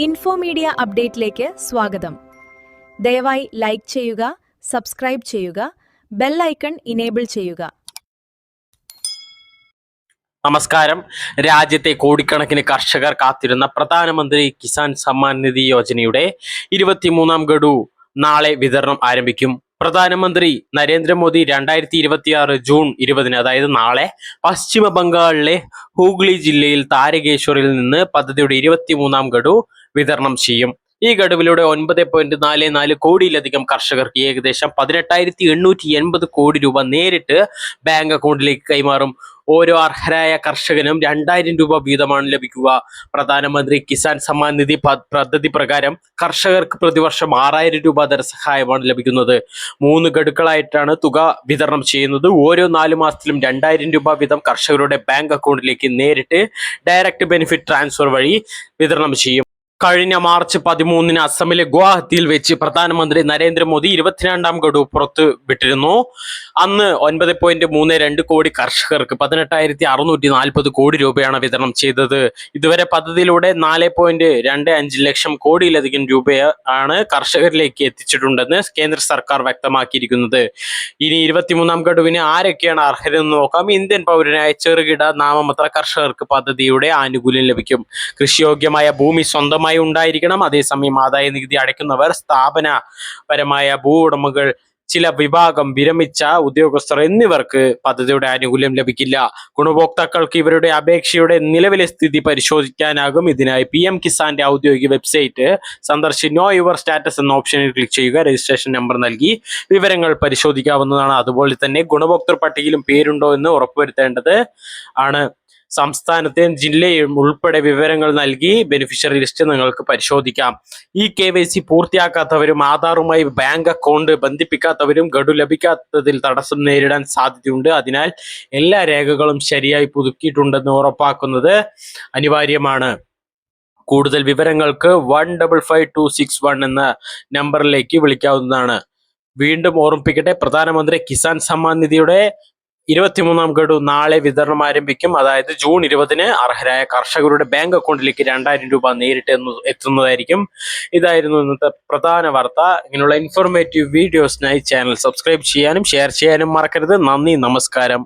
Info media അപ്ഡേറ്റിലേക്ക് സ്വാഗതം. ദയവായി like ചെയ്യുക, സബ്സ്ക്രൈബ് ചെയ്യുക, ബെൽ ഐക്കൺ ഇനേബിൾ ചെയ്യുക. നമസ്കാരം. രാജ്യത്തെ കോടിക്കണക്കിന് കർഷകർ കാത്തിരുന്ന പ്രധാനമന്ത്രി കിസാൻ സമ്മാൻ നിധി യോജനയുടെ 23ാം ഗഡു നാളെ വിതരണം ആരംഭിക്കും. പ്രധാനമന്ത്രി നരേന്ദ്രമോദി 2026 ജൂൺ 20-ന്, അതായത് നാളെ, പശ്ചിമ ബംഗാളിലെ ഹൂഗ്ലി ജില്ലയിൽ താരകേശ്വറിൽ നിന്ന് പദ്ധതിയുടെ 23ാം ഗഡു വിതരണം ചെയ്യും. ഈ ഗഡുവിലൂടെ 9.44 കോടിയിലധികം കർഷകർക്ക് ഏകദേശം 18,880 കോടി രൂപ നേരിട്ട് ബാങ്ക് അക്കൗണ്ടിലേക്ക് കൈമാറും. ഓരോ അർഹരായ കർഷകനും 2000 രൂപ വീതമാണ് ലഭിക്കുക. പ്രധാനമന്ത്രി കിസാൻ സമ്മാൻ നിധി പദ്ധതി പ്രകാരം കർഷകർക്ക് പ്രതിവർഷം 6000 രൂപ ധനസഹായമാണ് ലഭിക്കുന്നത്. 3 ഗഡുക്കളായിട്ടാണ് തുക വിതരണം ചെയ്യുന്നത്. ഓരോ 4 മാസത്തിലും 2000 രൂപ വീതം കർഷകരുടെ ബാങ്ക് അക്കൗണ്ടിലേക്ക് നേരിട്ട് ഡയറക്റ്റ് ബെനിഫിറ്റ് ട്രാൻസ്ഫർ വഴി വിതരണം ചെയ്യും. കഴിഞ്ഞ മാർച്ച് 13-ന് അസമിലെ ഗുവാഹത്തിയിൽ വെച്ച് പ്രധാനമന്ത്രി നരേന്ദ്രമോദി 22ാം ഗഡു പുറത്തു വിട്ടിരുന്നു. അന്ന് 9.32 കോടി കർഷകർക്ക് 18,640 കോടി രൂപയാണ് വിതരണം ചെയ്തത്. ഇതുവരെ പദ്ധതിയിലൂടെ 4.25 ലക്ഷം കോടിയിലധികം രൂപയാണ് കർഷകരിലേക്ക് എത്തിച്ചിട്ടുണ്ടെന്ന് കേന്ദ്ര സർക്കാർ വ്യക്തമാക്കിയിരിക്കുന്നത്. ഇനി 23ാം ഗഡുവിന് ആരൊക്കെയാണ് അർഹരെന്ന് നോക്കാം. ഇന്ത്യൻ പൗരനായ ചെറുകിട നാമമാത്ര കർഷകർക്ക് പദ്ധതിയുടെ ആനുകൂല്യം ലഭിക്കും. കൃഷിയോഗ്യമായ ഭൂമി സ്വന്തമായി ഉണ്ടായിരിക്കണം. അതേസമയം ആദായ നികുതി അടയ്ക്കുന്നവർ, സ്ഥാപനപരമായ ഭൂ ഉടമകൾ, ചില വിഭാഗം വിരമിച്ച ഉദ്യോഗസ്ഥർ എന്നിവർക്ക് പദ്ധതിയുടെ ആനുകൂല്യം ലഭിക്കില്ല. ഗുണഭോക്താക്കൾക്ക് ഇവരുടെ അപേക്ഷയുടെ നിലവിലെ സ്ഥിതി പരിശോധിക്കാനാകും. ഇതിനായി PM കിസാന്റെ ഔദ്യോഗിക വെബ്സൈറ്റ് സന്ദർശിച്ച് നോ യുവർ സ്റ്റാറ്റസ് എന്ന ഓപ്ഷനിൽ ക്ലിക്ക് ചെയ്യുക. രജിസ്ട്രേഷൻ നമ്പർ നൽകി വിവരങ്ങൾ പരിശോധിക്കാവുന്നതാണ്. അതുപോലെ തന്നെ ഗുണഭോക്തൃ പട്ടികയിലും പേരുണ്ടോ എന്ന് ഉറപ്പുവരുത്തേണ്ടത് ആണ്. സംസ്ഥാനത്തെയും ജില്ലയും ഉൾപ്പെടെ വിവരങ്ങൾ നൽകി ബെനിഫിഷ്യറി ലിസ്റ്റ് നിങ്ങൾക്ക് പരിശോധിക്കാം. ഈ KYC പൂർത്തിയാക്കാത്തവരും ആധാറുമായി ബാങ്ക് അക്കൗണ്ട് ബന്ധിപ്പിക്കാത്തവരും ഗഡു ലഭിക്കാത്തതിൽ തടസ്സം നേരിടാൻ സാധ്യതയുണ്ട്. അതിനാൽ എല്ലാ രേഖകളും ശരിയായി പുതുക്കിയിട്ടുണ്ടെന്ന് ഉറപ്പാക്കുന്നത് അനിവാര്യമാണ്. കൂടുതൽ വിവരങ്ങൾക്ക് 155261 എന്ന നമ്പറിലേക്ക് വിളിക്കാവുന്നതാണ്. വീണ്ടും ഓർമ്മിപ്പിക്കട്ടെ, പ്രധാനമന്ത്രി കിസാൻ സമ്മാൻ നിധിയുടെ 23ാം ഗഡു നാളെ വിതരണം ആരംഭിക്കും. അതായത് ജൂൺ 20-ന് അർഹരായ കർഷകരുടെ ബാങ്ക് അക്കൗണ്ടിലേക്ക് 2000 രൂപ നേരിട്ട് എത്തുന്നതായിരിക്കും. ഇതായിരുന്നു ഇന്നത്തെ പ്രധാന വാർത്ത. ഇങ്ങനെയുള്ള ഇൻഫോർമേറ്റീവ് വീഡിയോസിനായി ചാനൽ സബ്സ്ക്രൈബ് ചെയ്യാനും ഷെയർ ചെയ്യാനും മറക്കരുത്. നന്ദി, നമസ്കാരം.